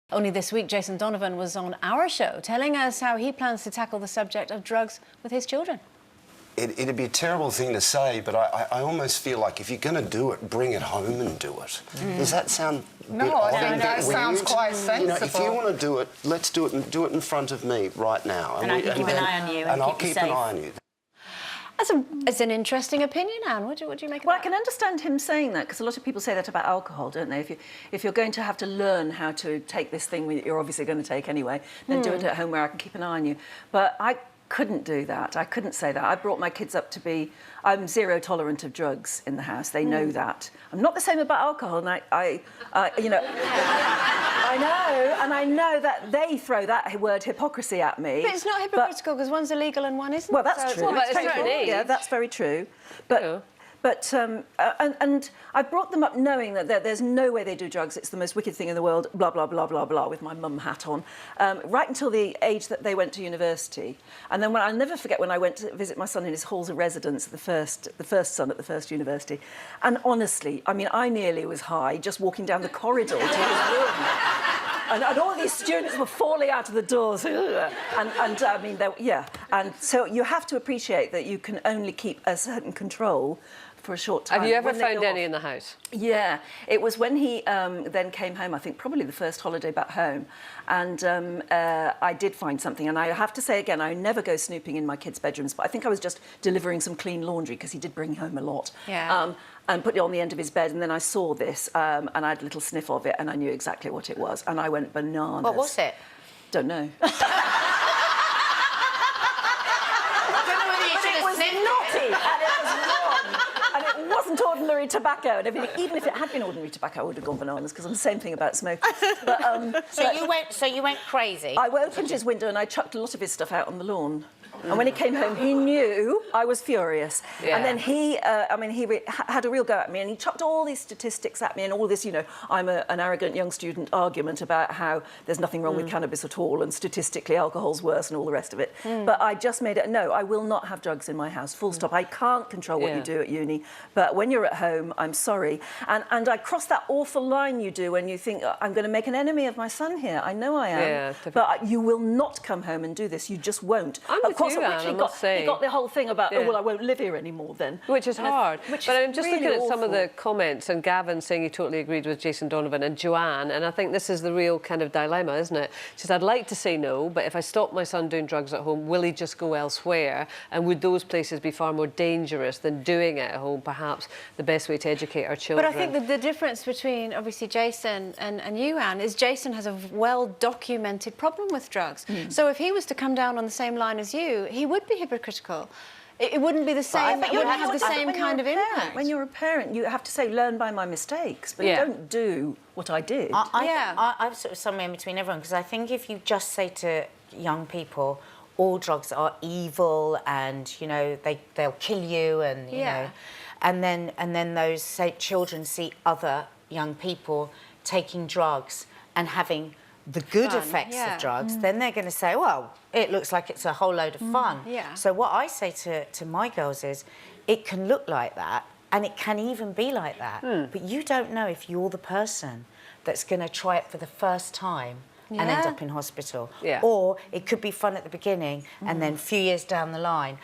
Only this week, Jason Donovan was on our show telling us how he plans to tackle the subject of drugs with his children. It'd be a terrible thing to say, but I almost feel like if you're going to do it, bring it home and do it. Does that sound a bit odd and that sounds weird? quite sensible. You know, if you want to do it, let's do it and do it in front of me right now. And I can keep an eye on you and I'll keep you keep an safe. eye on you. It's an interesting opinion, Anne. What do you make of Well, that? I can understand him saying that, because a lot of people say that about alcohol, don't they? If you're going to have to learn how to take this thing that you're obviously going to take anyway, then do it at home where I can keep an eye on you. But I couldn't do that. I couldn't say that. I brought my kids up to be... I'm zero tolerant of drugs in the house. They know that. I'm not the same about alcohol, and you know... I know that they throw that word hypocrisy at me. But it's not hypocritical because one's illegal and one isn't. Well, that's true. It's Yeah, that's very true. And I brought them up knowing that there's no way they do drugs. It's the most wicked thing in the world, blah, blah, blah, blah, blah, with my mum hat on, right until the age that they went to university. And then I'll never forget when I went to visit my son in his halls of residence, the first son at the first university. And honestly, I mean, I nearly was high just walking down the corridor to his room. And all these students were falling out of the doors. And I mean, And so you have to appreciate that you can only keep a certain control for a short time. Have you ever found any in the house? Yeah, it was when he then came home, I think probably the first holiday back home, and I did find something. And I have to say again, I never go snooping in my kids' bedrooms, but I think I was just delivering some clean laundry because he did bring home a lot. Yeah. And put it on the end of his bed, and then I saw this, and I had a little sniff of it, and I knew exactly what it was, and I went bananas. What was it? Don't know. I don't know whether you should have sniffed naughty, and it was wrong, and it wasn't ordinary tobacco, and even if it had been ordinary tobacco, I would have gone bananas, because I'm the same thing about smoking. So you went crazy. I opened his window and I chucked a lot of his stuff out on the lawn. And when he came home, he knew I was furious. Yeah. And then he had a real go at me, and he chucked all these statistics at me and all this, you know, I'm an arrogant young student argument about how there's nothing wrong with cannabis at all, and statistically alcohol's worse and all the rest of it. But I just made it, no, I will not have drugs in my house, full stop. I can't control what you do at uni, but when you're at home, I'm sorry. And I crossed that awful line you do when you think, I'm going to make an enemy of my son here. I know I am. Yeah, but you will not come home and do this. You just won't. I'm with you, Anne, I must say. He got the whole thing about, oh, well, I won't live here anymore then. Which is hard. But I'm just really looking at some of awful. the comments, and Gavin saying he totally agreed with Jason Donovan, and Joanne, and I think this is the real kind of dilemma, isn't it? She said, I'd like to say no, but if I stop my son doing drugs at home, will he just go elsewhere? And would those places be far more dangerous than doing it at home? Perhaps the best way to educate our children. But I think that the difference between, obviously, Jason and you, Anne, is Jason has a well-documented problem with drugs. So if he was to come down on the same line as you, he would be hypocritical. It wouldn't be the same. It wouldn't have the same kind of impact. When you're a parent, you have to say, learn by my mistakes, but don't do what I did. I'm sort of somewhere in between everyone, because I think if you just say to young people, all drugs are evil, and you know they'll kill you, and you know, and then those children see other young people taking drugs and having the good effects of drugs, then they're going to say, well, it looks like it's a whole load of fun. So what I say to my girls is, it can look like that, and it can even be like that, but you don't know if you're the person that's going to try it for the first time and end up in hospital. Or it could be fun at the beginning, and then a few years down the line,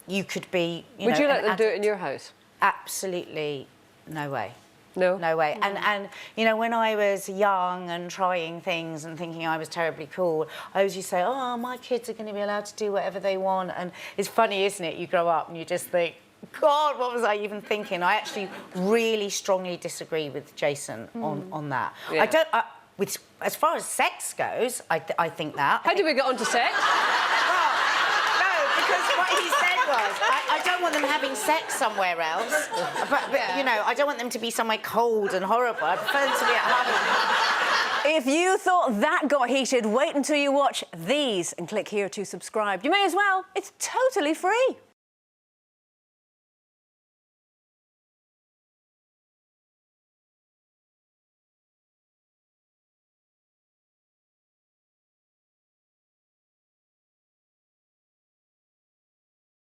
you could be, Would you let them do it in your house? Absolutely no way. No? No way. And you know, when I was young and trying things and thinking I was terribly cool, I always used to say, oh, my kids are going to be allowed to do whatever they want. And it's funny, isn't it? You grow up and you just think, God, what was I even thinking? I actually really strongly disagree with Jason on that. Yeah. I don't... as far as sex goes, I think that. How did we get on to sex? No, because what he said was, I don't want them having sex somewhere else, but you know, I don't want them to be somewhere cold and horrible. I prefer them to be at home. If you thought that got heated, wait until you watch these and click here to subscribe. You may as well. It's totally free.